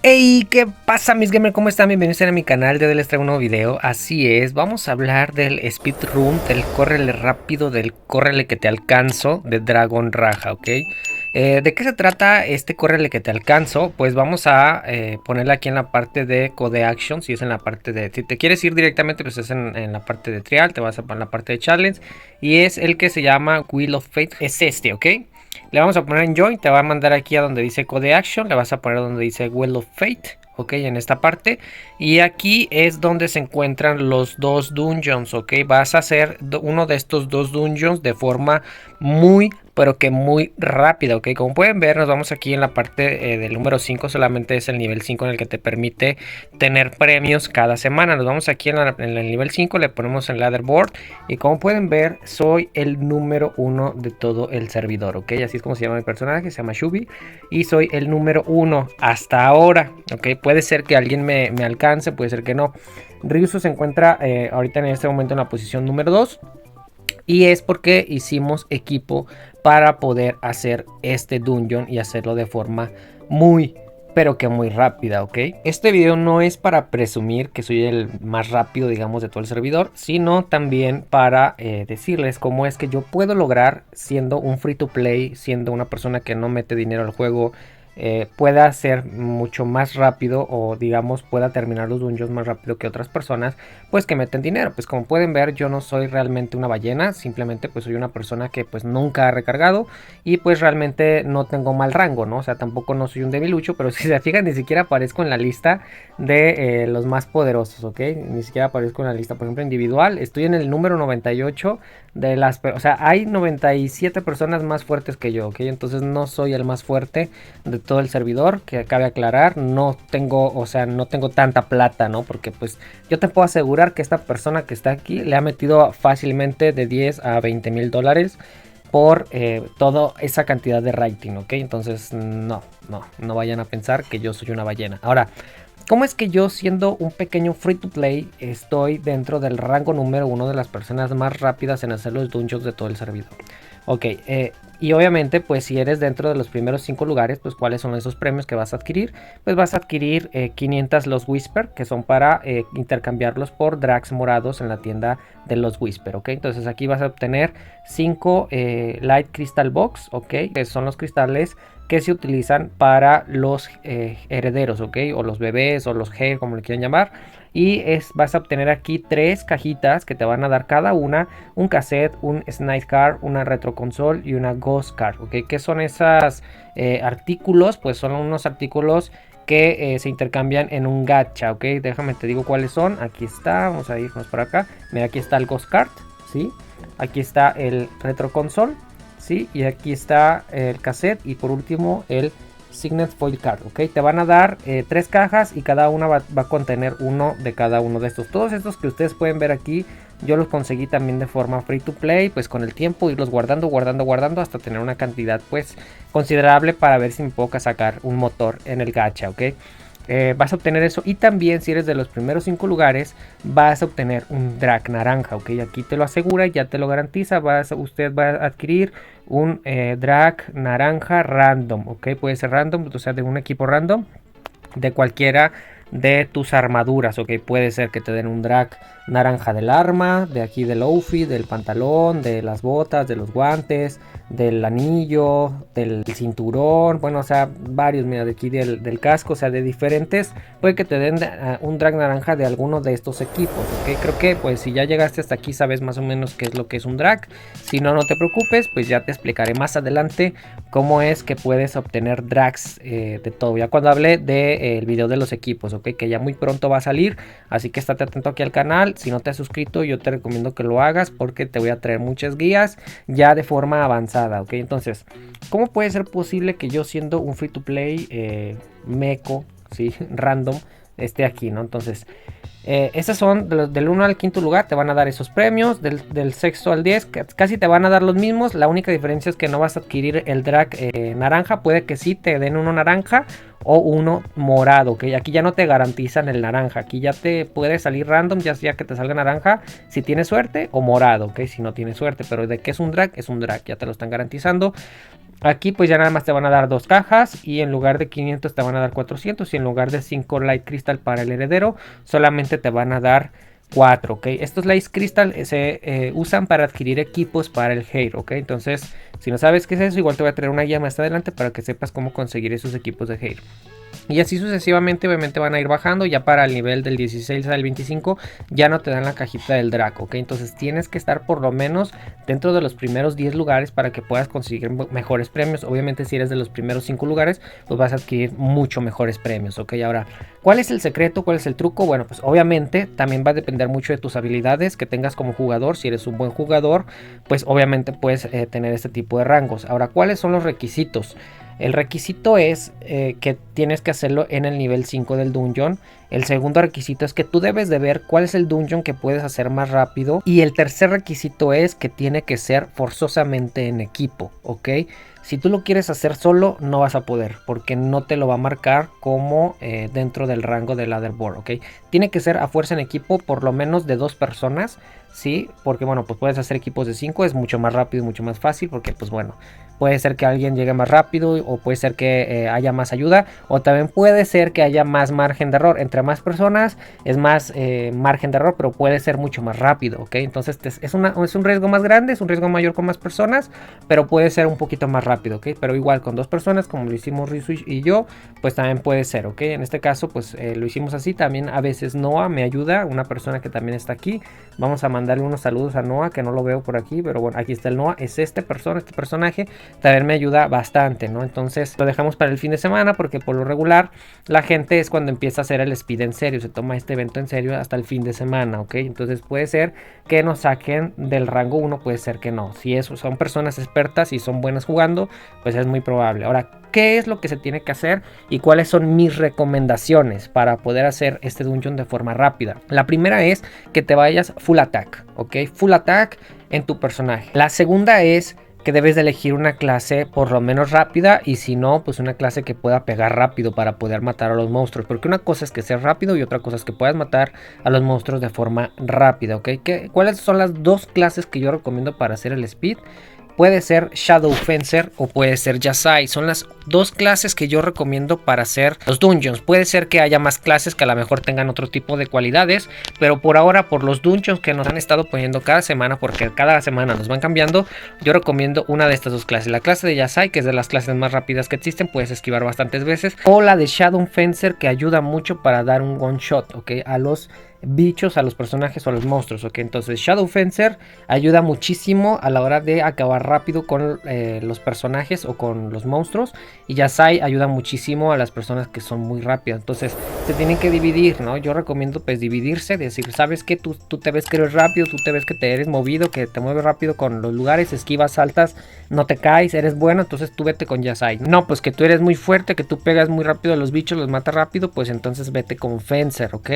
Hey, ¿qué pasa mis gamers? ¿Cómo están? Bienvenidos a mi canal. De hoy les traigo un nuevo video. Así es, vamos a hablar del speedrun, del córrele rápido, del córrele que te alcanzo de Dragon Raja, ¿ok? ¿De qué se trata este córrele que te alcanzo? Pues vamos a ponerle aquí en la parte de Code Action. Si es en la parte de... Si te quieres ir directamente, pues es en la parte de Trial. Te vas a poner la parte de Challenge. Y es el que se llama Wheel of Fate. Es este, ¿ok? Le vamos a poner en Join, te va a mandar aquí a donde dice Code Action, le vas a poner donde dice Wheel of Fate, ok, en esta parte. Y aquí es donde se encuentran los dos dungeons, ok. Vas a hacer uno de estos dos dungeons de forma pero que muy rápida, ok. Como pueden ver, nos vamos aquí en la parte del número 5, solamente es el nivel 5 en el que te permite tener premios cada semana. Nos vamos aquí en el nivel 5, le ponemos el leaderboard y como pueden ver, soy el número 1 de todo el servidor, ok. Así es como se llama mi personaje, se llama Shubi y soy el número 1 hasta ahora, ok. Puede ser que alguien me alcance, puede ser que no. Ryuzo se encuentra ahorita en este momento en la posición número 2. Y es porque hicimos equipo para poder hacer este dungeon y hacerlo de forma pero que muy rápida, ¿ok? Este video no es para presumir que soy el más rápido, digamos, de todo el servidor, sino también para decirles cómo es que yo puedo lograr, siendo un free to play, siendo una persona que no mete dinero al juego, pueda ser mucho más rápido o digamos pueda terminar los dungeons más rápido que otras personas pues que meten dinero. Pues como pueden ver, yo no soy realmente una ballena, simplemente pues soy una persona que pues nunca ha recargado y pues realmente no tengo mal rango, ¿no? O sea, tampoco no soy un debilucho, pero si se fijan ni siquiera aparezco en la lista de los más poderosos, ¿ok? Ni siquiera aparezco en la lista, por ejemplo, individual, estoy en el número 98 de las, o sea, hay 97 personas más fuertes que yo, ¿ok? Entonces no soy el más fuerte de todo el servidor, que cabe aclarar, no tengo, o sea, no tengo tanta plata, ¿no? Porque pues yo te puedo asegurar que esta persona que está aquí le ha metido fácilmente de 10 a 20 mil dólares por toda esa cantidad de rating, ¿ok? Entonces no vayan a pensar que yo soy una ballena. Ahora, ¿cómo es que yo, siendo un pequeño free to play, estoy dentro del rango número 1 de las personas más rápidas en hacer los dungeons de todo el servidor? Ok, y obviamente pues si eres dentro de los primeros 5 lugares, pues cuáles son esos premios que vas a adquirir. Pues vas a adquirir 500 los Whisper, que son para intercambiarlos por Drags morados en la tienda de los Whisper, ok. Entonces aquí vas a obtener 5 Light Crystal Box, ok, que son los cristales que se utilizan para los herederos, ok, o los bebés o los Hair, como le quieran llamar. Y vas a obtener aquí 3 cajitas que te van a dar cada una un cassette, un Snipe Card, una Retro Console y una Ghost Card, ok. ¿Qué son esos artículos? Pues son unos artículos que se intercambian en un gacha, ok. Déjame te digo cuáles son. Aquí está, vamos a irnos por acá. Mira, aquí está el Ghost Card, ¿sí? Aquí está el Retro Console, ¿sí? Y aquí está el cassette y por último el Signet Foil Card, ok. Te van a dar 3 cajas y cada una va a contener uno de cada uno de estos. Todos estos que ustedes pueden ver aquí, yo los conseguí también de forma free to play, pues con el tiempo irlos guardando hasta tener una cantidad pues considerable para ver si me puedo sacar un motor en el gacha, ok. Vas a obtener eso y también si eres de los primeros 5 lugares vas a obtener un drag naranja, ok. Aquí te lo asegura, ya te lo garantiza, usted va a adquirir un drag naranja random, ok. Puede ser random, o sea de un equipo random de cualquiera de tus armaduras, ok. Puede ser que te den un drag naranja del arma, de aquí del outfit, del pantalón, de las botas, de los guantes, del anillo, del cinturón, bueno, o sea, varios, mira, de aquí del casco, o sea, de diferentes, puede que te den un drag naranja de alguno de estos equipos, ok. Creo que pues si ya llegaste hasta aquí sabes más o menos qué es lo que es un drag. Si no, no te preocupes, pues ya te explicaré más adelante cómo es que puedes obtener drags de todo, ya cuando hable del video de los equipos, ok, que ya muy pronto va a salir, así que estate atento aquí al canal. Si no te has suscrito, yo te recomiendo que lo hagas porque te voy a traer muchas guías ya de forma avanzada, ok. Entonces, ¿cómo puede ser posible que yo, siendo un free to play meco, ¿sí? Random, esté aquí, ¿no? Entonces, esas son del 1 al 5 lugar, te van a dar esos premios. Del sexto al 10 casi te van a dar los mismos. La única diferencia es que no vas a adquirir el drag naranja. Puede que sí te den uno naranja o uno morado, que aquí ya no te garantizan el naranja. Aquí ya te puede salir random, ya sea que te salga naranja si tienes suerte, o morado, ok, si no tienes suerte. Pero de que es un drag, ya te lo están garantizando. Aquí pues ya nada más te van a dar 2 cajas y en lugar de 500 te van a dar 400 y en lugar de 5 Light Crystal para el heredero solamente te van a dar 4, ¿ok? Estos Light Crystal se usan para adquirir equipos para el Heir, ¿ok? Entonces, si no sabes qué es eso, igual te voy a traer una guía más adelante para que sepas cómo conseguir esos equipos de Heir. Y así sucesivamente, obviamente van a ir bajando. Ya para el nivel del 16 al 25 ya no te dan la cajita del Draco, ¿ok? Entonces tienes que estar por lo menos dentro de los primeros 10 lugares para que puedas conseguir mejores premios. Obviamente si eres de los primeros 5 lugares, pues vas a adquirir mucho mejores premios, ¿ok? Ahora, ¿cuál es el secreto? ¿Cuál es el truco? Bueno, pues obviamente también va a depender mucho de tus habilidades que tengas como jugador. Si eres un buen jugador, pues obviamente puedes tener este tipo de rangos. Ahora, ¿cuáles son los requisitos? El requisito es que tienes que hacerlo en el nivel 5 del dungeon. El segundo requisito es que tú debes de ver cuál es el dungeon que puedes hacer más rápido. Y el tercer requisito es que tiene que ser forzosamente en equipo, ¿ok? Si tú lo quieres hacer solo, no vas a poder, porque no te lo va a marcar como dentro del rango del leaderboard, ¿ok? Tiene que ser a fuerza en equipo, por lo menos de 2 personas, ¿sí? Porque bueno, pues puedes hacer equipos de 5, es mucho más rápido y mucho más fácil, porque pues bueno, puede ser que alguien llegue más rápido o puede ser que haya más ayuda, o también puede ser que haya más margen de error. Entre más personas es más margen de error, pero puede ser mucho más rápido, ¿ok? Entonces es un riesgo más grande, es un riesgo mayor con más personas, pero puede ser un poquito más rápido, ¿ok? Pero igual con 2 personas, como lo hicimos Rizu y yo, pues también puede ser, ¿ok? En este caso, pues lo hicimos así. También a veces Noah me ayuda, una persona que también está aquí. Vamos a mandarle unos saludos a Noah, que no lo veo por aquí, pero bueno, aquí está el Noah. Es este personaje, también me ayuda bastante, ¿no? Entonces lo dejamos para el fin de semana, porque por lo regular la gente es cuando empieza a hacer el speed en serio, se toma este evento en serio hasta el fin de semana, ¿ok? Entonces puede ser que nos saquen del rango 1, puede ser que no. Si eso son personas expertas y son buenas jugando, pues es muy probable. Ahora, ¿qué es lo que se tiene que hacer y cuáles son mis recomendaciones para poder hacer este dungeon de forma rápida? La primera es que te vayas full attack, ¿ok? Full attack en tu personaje. La segunda es que debes de elegir una clase por lo menos rápida, y si no, pues una clase que pueda pegar rápido para poder matar a los monstruos, porque una cosa es que sea rápido y otra cosa es que puedas matar a los monstruos de forma rápida, ¿ok? ¿Cuáles son las 2 clases que yo recomiendo para hacer el speed? Puede ser Shadow Fencer o puede ser Yasai. Son las 2 clases que yo recomiendo para hacer los dungeons. Puede ser que haya más clases que a lo mejor tengan otro tipo de cualidades, pero por ahora, por los dungeons que nos han estado poniendo cada semana, porque cada semana nos van cambiando, yo recomiendo una de estas 2 clases. La clase de Yasai, que es de las clases más rápidas que existen, puedes esquivar bastantes veces, o la de Shadow Fencer, que ayuda mucho para dar un one shot, ¿ok? A los bichos, a los personajes o a los monstruos, ¿ok? Entonces Shadow Fencer ayuda muchísimo a la hora de acabar rápido con los personajes o con los monstruos, y Yasai ayuda muchísimo a las personas que son muy rápidas. Entonces se tienen que dividir, ¿no? Yo recomiendo pues dividirse, decir, ¿sabes qué? Tú te ves que eres rápido, tú te ves que te eres movido, que te mueves rápido con los lugares, esquivas, saltas, no te caes, eres bueno, entonces tú vete con Yasai. No, pues que tú eres muy fuerte, que tú pegas muy rápido a los bichos, los matas rápido, pues entonces vete con Fencer, ¿ok?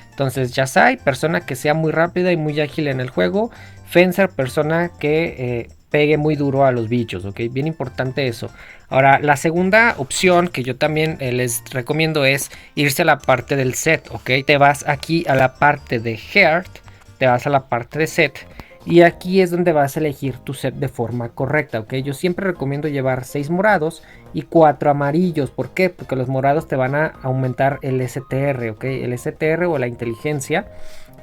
Entonces Yasai, persona que sea muy rápida y muy ágil en el juego. Fencer, persona que pegue muy duro a los bichos, ¿ok? Bien importante eso. Ahora, la segunda opción que yo también les recomiendo es irse a la parte del set, ¿ok? Te vas aquí a la parte de Heart, te vas a la parte de set, y aquí es donde vas a elegir tu set de forma correcta, ¿ok? Yo siempre recomiendo llevar 6 morados y 4 amarillos. ¿Por qué? Porque los morados te van a aumentar el STR, ¿ok? El STR o la inteligencia.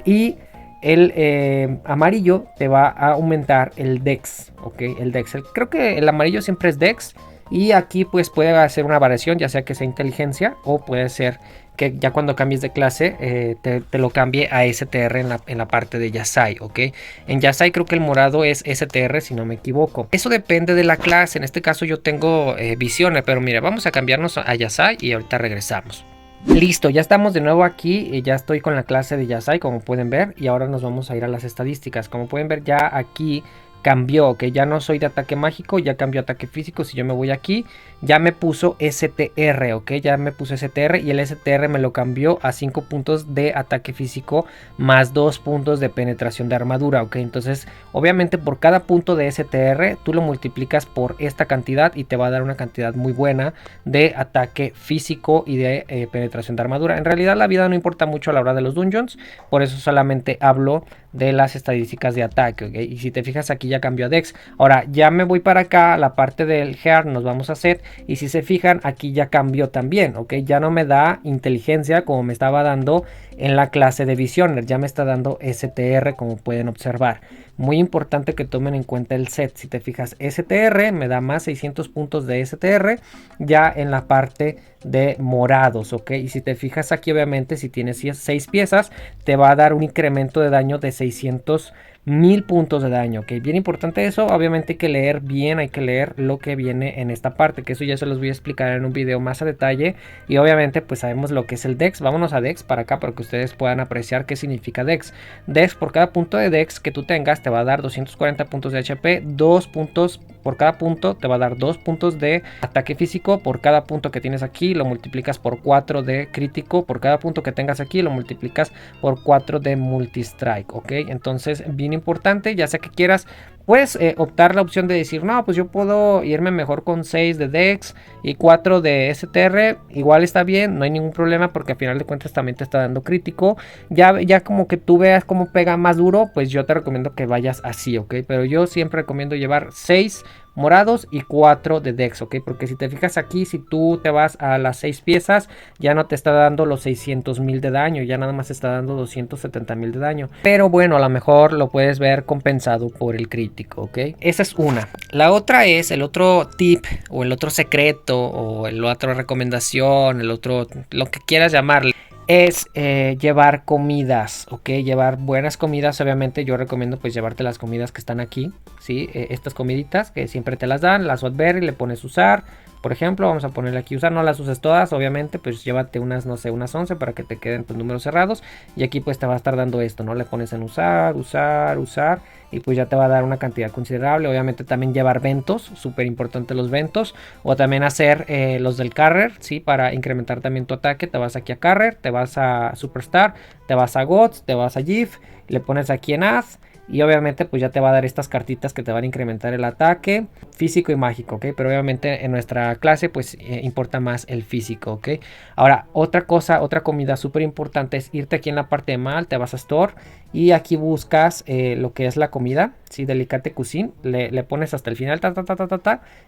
Y el amarillo te va a aumentar el Dex, ¿ok? El Dex. Creo que el amarillo siempre es Dex. Y aquí pues puede hacer una variación, ya sea que sea inteligencia o puede ser que ya cuando cambies de clase te lo cambie a STR en la parte de Yasai, ¿ok? En Yasai creo que el morado es STR si no me equivoco. Eso depende de la clase. En este caso yo tengo Visiones, pero mira, vamos a cambiarnos a Yasai y ahorita regresamos. Listo, ya estamos de nuevo aquí, ya estoy con la clase de Yasai, como pueden ver, y ahora nos vamos a ir a las estadísticas. Como pueden ver, ya aquí cambió, que ya no soy de ataque mágico, ya cambió a ataque físico. Si yo me voy aquí, ya me puso STR, ok, ya me puso STR, y el STR me lo cambió a 5 puntos de ataque físico más 2 puntos de penetración de armadura, ok. Entonces obviamente por cada punto de STR tú lo multiplicas por esta cantidad y te va a dar una cantidad muy buena de ataque físico y de penetración de armadura. En realidad la vida no importa mucho a la hora de los dungeons, por eso solamente hablo de las estadísticas de ataque, ¿ok? Y si te fijas aquí ya cambió a Dex. Ahora ya me voy para acá, a la parte del Heart, nos vamos a Set. Y si se fijan aquí ya cambió también, ¿ok? Ya no me da inteligencia como me estaba dando en la clase de Visioner. Ya me está dando STR como pueden observar. Muy importante que tomen en cuenta el set. Si te fijas, STR me da más 600 puntos de STR ya en la parte de morados, ok. Y si te fijas aquí, obviamente, si tienes 6 piezas, te va a dar un incremento de daño de 600.000 puntos de daño, ok. Bien importante eso. Obviamente hay que leer bien, hay que leer lo que viene en esta parte, que eso ya se los voy a explicar en un video más a detalle. Y obviamente pues sabemos lo que es el Dex. Vámonos a Dex para acá para que ustedes puedan apreciar qué significa Dex. Dex, por cada punto de Dex que tú tengas, te va a dar 240 puntos de HP, 2 puntos por cada punto, te va a dar 2 puntos de ataque físico. Por cada punto que tienes aquí lo multiplicas por 4 de crítico. Por cada punto que tengas aquí lo multiplicas por 4 de multistrike, ok. Entonces bien importante, ya sea que quieras, puedes optar la opción de decir, no, pues yo puedo irme mejor con 6 de Dex y 4 de STR, igual está bien, no hay ningún problema porque al final de cuentas también te está dando crítico. Ya como que tú veas cómo pega más duro, pues yo te recomiendo que vayas así, ok. Pero yo siempre recomiendo llevar 6 morados y 4 de Dex, ok. Porque si te fijas aquí, si tú te vas a las 6 piezas, ya no te está dando los 600.000 de daño, ya nada más está dando 270.000 de daño. Pero bueno, a lo mejor lo puedes ver compensado por el crítico, ok. Esa es una. La otra es el otro tip o el otro secreto o el otro recomendación, el otro, lo que quieras llamarle. Es llevar comidas, ok, llevar buenas comidas. Obviamente yo recomiendo pues llevarte las comidas que están aquí, ¿sí? Estas comiditas que siempre te las dan, la Sotberry, le pones usar. Por ejemplo, vamos a ponerle aquí usar, no las uses todas, obviamente, pues llévate unas, no sé, unas 11 para que te queden pues números cerrados. Y aquí pues te va a estar dando esto, ¿no? Le pones en usar, usar, usar y pues ya te va a dar una cantidad considerable. Obviamente también llevar ventos, súper importante los ventos. O también hacer los del carrer, ¿sí? Para incrementar también tu ataque, te vas aquí a carrer, te vas a superstar, te vas a gods, te vas a gif, le pones aquí en add. Y obviamente pues ya te va a dar estas cartitas que te van a incrementar el ataque físico y mágico, ok. Pero obviamente en nuestra clase pues importa más el físico, ok. Ahora otra cosa, otra comida súper importante es irte aquí en la parte de mal, te vas a store y aquí buscas lo que es la comida, ¿sí? Delicate Cuisine, le pones hasta el final,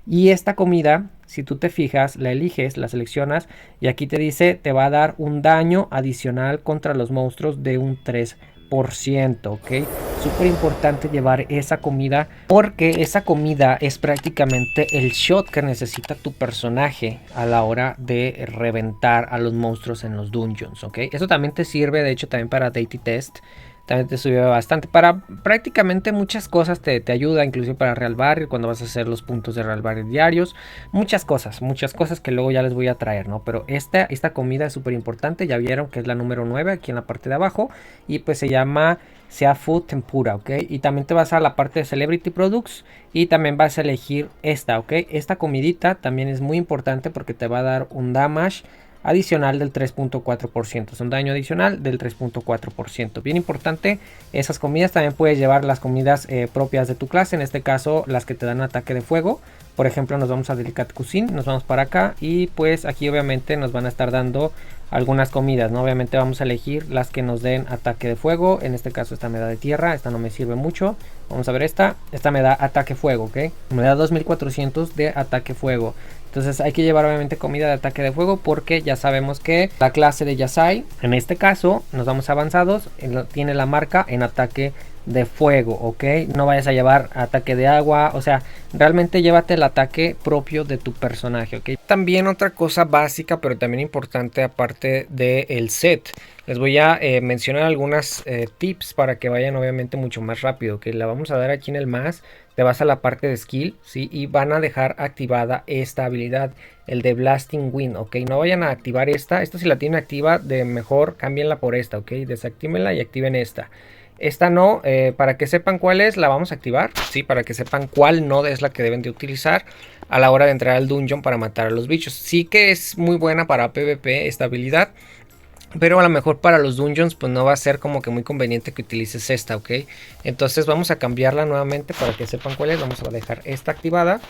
y esta comida, si tú te fijas, la eliges, la seleccionas y aquí te dice, te va a dar un daño adicional contra los monstruos de un 3%, ok. Súper importante llevar esa comida porque esa comida es prácticamente el shot que necesita tu personaje a la hora de reventar a los monstruos en los dungeons, ok. Eso también te sirve, de hecho, también para Deity Test. También te sirve bastante para prácticamente muchas cosas, te ayuda inclusive para Real Barrier cuando vas a hacer los puntos de Real Barrier diarios, muchas cosas que luego ya les voy a traer, ¿no? Pero esta comida es súper importante, ya vieron que es la número 9 aquí en la parte de abajo y pues se llama Seafood Tempura, ok. Y también te vas a la parte de Celebrity Products y también vas a elegir esta, ok. Esta comidita también es muy importante porque te va a dar un damage adicional del 3.4%, es un daño adicional del 3.4%. Bien importante esas comidas. También puedes llevar las comidas propias de tu clase, en este caso las que te dan ataque de fuego. Por ejemplo, nos vamos a Delicate Cuisine, nos vamos para acá y pues aquí obviamente nos van a estar dando algunas comidas, ¿no? Obviamente vamos a elegir las que nos den ataque de fuego. En este caso esta me da de tierra, esta no me sirve mucho. Vamos a ver esta me da ataque fuego, ¿ok? Me da 2400 de ataque fuego. Entonces hay que llevar obviamente comida de ataque de fuego porque ya sabemos que la clase de Yasai, en este caso nos vamos avanzados, tiene la marca en ataque de fuego, ok. No vayas a llevar ataque de agua, o sea, realmente llévate el ataque propio de tu personaje, ok. También otra cosa básica pero también importante aparte del set, les voy a mencionar algunas tips para que vayan obviamente mucho más rápido, que la vamos a dar aquí en el más. Te vas a la parte de skill, ¿sí? Y van a dejar activada esta habilidad, el de Blasting Wind, ok. No vayan a activar esta si la tienen activa, de mejor cámbienla por esta, ok. Desactívenla y activen esta. Esta no, para que sepan cuál es, la vamos a activar, ¿sí? Para que sepan cuál no es la que deben de utilizar a la hora de entrar al dungeon para matar a los bichos. Sí que es muy buena para PvP esta habilidad, pero a lo mejor para los dungeons pues no va a ser como que muy conveniente que utilices esta, ok. Entonces vamos a cambiarla nuevamente para que sepan cuál es. Vamos a dejar esta activada.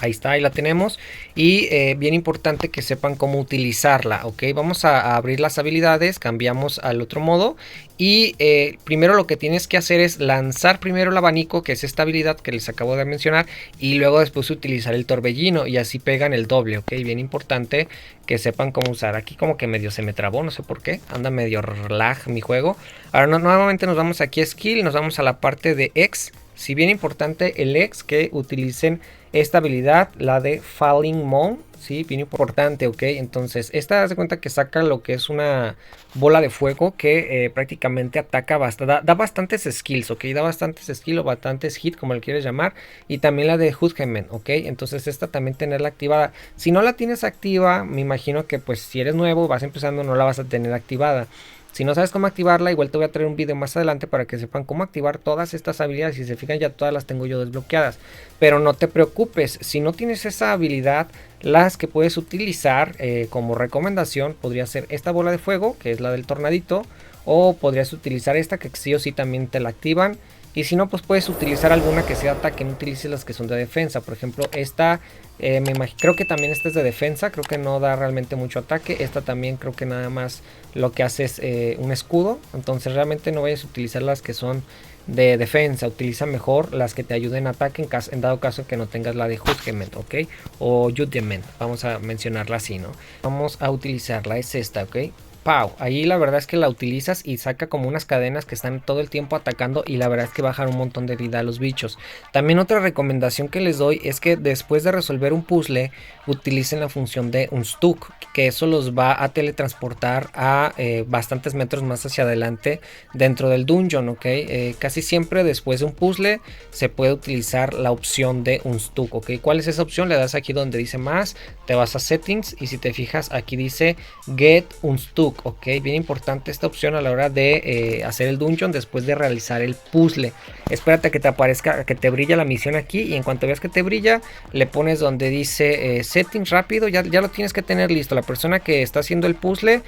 Ahí está, ahí la tenemos. Y bien importante que sepan cómo utilizarla, ¿ok? Vamos a abrir las habilidades, cambiamos al otro modo. Y primero lo que tienes que hacer es lanzar primero el abanico, que es esta habilidad que les acabo de mencionar. Y luego después utilizar el torbellino y así pegan el doble, ¿ok? Bien importante que sepan cómo usar. Aquí como que medio se me trabó, no sé por qué. Anda medio lag mi juego. Ahora nuevamente nos vamos aquí a Skill, nos vamos a la parte de X. Si bien importante el X, que utilicen esta habilidad, la de Falling Moon, sí, bien importante, ok. Entonces, esta se cuenta que saca lo que es una bola de fuego que prácticamente ataca bastante, da bastantes skills, ok. Da bastantes skills o bastantes hit, como le quieres llamar. Y también la de Hudgemen, ok. Entonces, esta también tenerla activada. Si no la tienes activa, me imagino que pues si eres nuevo, vas empezando, no la vas a tener activada. Si no sabes cómo activarla, igual te voy a traer un video más adelante para que sepan cómo activar todas estas habilidades. Si se fijan, ya todas las tengo yo desbloqueadas. Pero no te preocupes, si no tienes esa habilidad, las que puedes utilizar como recomendación podría ser esta bola de fuego, que es la del tornadito. O podrías utilizar esta, que sí o sí también te la activan. Y si no, pues puedes utilizar alguna que sea ataque, no utilices las que son de defensa. Por ejemplo, esta, creo que también esta es de defensa, creo que no da realmente mucho ataque. Esta también creo que nada más lo que hace es un escudo. Entonces realmente no vayas a utilizar las que son de defensa, utiliza mejor las que te ayuden a ataque en dado caso que no tengas la de Judgment, ok, o Judgment, vamos a mencionarla así, ¿no? Vamos a utilizarla, es esta, ok. Pau, ahí la verdad es que la utilizas y saca como unas cadenas que están todo el tiempo atacando y la verdad es que bajan un montón de vida a los bichos. También otra recomendación que les doy es que después de resolver un puzzle utilicen la función de Unstuck, que eso los va a teletransportar a bastantes metros más hacia adelante dentro del dungeon, ok. Casi siempre después de un puzzle se puede utilizar la opción de Unstuck, ok. ¿Cuál es esa opción? Le das aquí donde dice más, te vas a settings y si te fijas aquí dice Get Unstuck. Ok, bien importante esta opción a la hora de hacer el dungeon después de realizar el puzzle. Espérate que te aparezca, que te brilla la misión aquí y en cuanto veas que te brilla, le pones donde dice settings rápido, ya lo tienes que tener listo. La persona que está haciendo el puzzle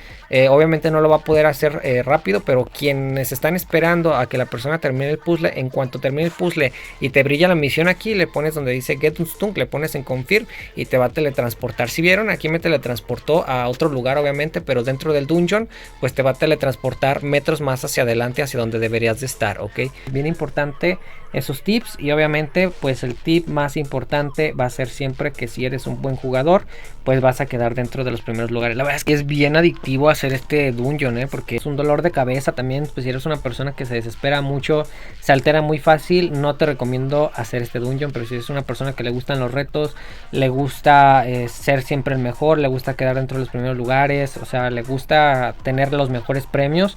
obviamente no lo va a poder hacer rápido, pero quienes están esperando a que la persona termine el puzzle, en cuanto termine el puzzle y te brilla la misión aquí, le pones donde dice Get Unstuck, le pones en Confirm y te va a teletransportar. Si vieron, aquí me teletransportó a otro lugar obviamente, pero dentro del dungeon pues te va a teletransportar metros más hacia adelante, hacia donde deberías de estar, ok. Bien importante esos tips y obviamente pues el tip más importante va a ser siempre que si eres un buen jugador pues vas a quedar dentro de los primeros lugares. La verdad es que es bien adictivo hacer este dungeon, porque es un dolor de cabeza también, pues si eres una persona que se desespera mucho, se altera muy fácil, no te recomiendo hacer este dungeon, pero si eres una persona que le gustan los retos, le gusta ser siempre el mejor, le gusta quedar dentro de los primeros lugares, o sea, le gusta tener los mejores premios,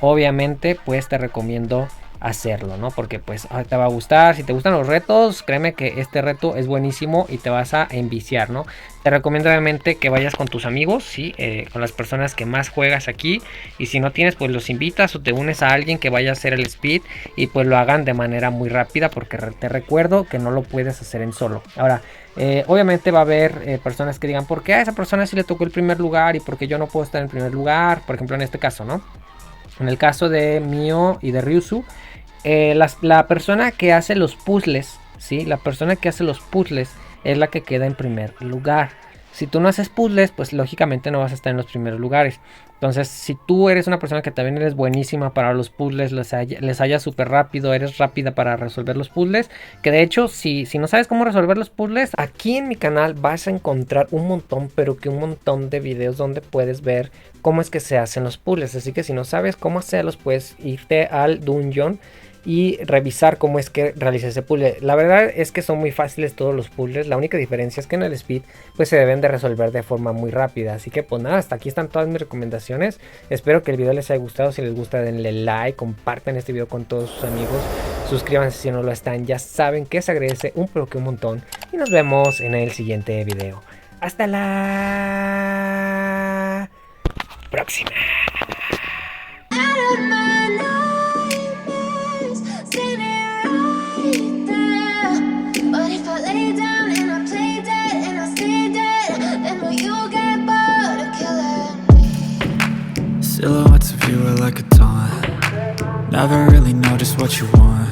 obviamente pues te recomiendo hacerlo, ¿no? Porque pues te va a gustar. Si te gustan los retos, créeme que este reto es buenísimo y te vas a enviciar, ¿no? Te recomiendo obviamente que vayas con tus amigos, ¿sí? Con las personas que más juegas aquí. Y si no tienes, pues los invitas o te unes a alguien que vaya a hacer el speed y pues lo hagan de manera muy rápida, porque te recuerdo que no lo puedes hacer en solo. Ahora, obviamente va a haber personas que digan, ¿por qué a esa persona sí le tocó el primer lugar y por qué yo no puedo estar en el primer lugar? Por ejemplo, en este caso, ¿no? En el caso de Mio y de Ryusu, la persona que hace los puzzles, ¿sí? La persona que hace los puzzles es la que queda en primer lugar. Si tú no haces puzzles, pues lógicamente no vas a estar en los primeros lugares. Entonces, si tú eres una persona que también eres buenísima para los puzzles, les hallas súper rápido, eres rápida para resolver los puzzles, que de hecho, si no sabes cómo resolver los puzzles, aquí en mi canal vas a encontrar un montón, pero que un montón de videos donde puedes ver cómo es que se hacen los puzzles. Así que si no sabes cómo hacerlos, puedes irte al dungeon y revisar cómo es que realiza ese puzzle. La verdad es que son muy fáciles todos los puzzles. La única diferencia es que en el speed pues se deben de resolver de forma muy rápida. Así que pues nada, hasta aquí están todas mis recomendaciones. Espero que el video les haya gustado. Si les gusta, denle like, compartan este video con todos sus amigos, suscríbanse si no lo están. Ya saben que se agradece un montón. Y nos vemos en el siguiente video. Hasta la próxima. Silhouettes of you are like a taunt. Never really know just what you want.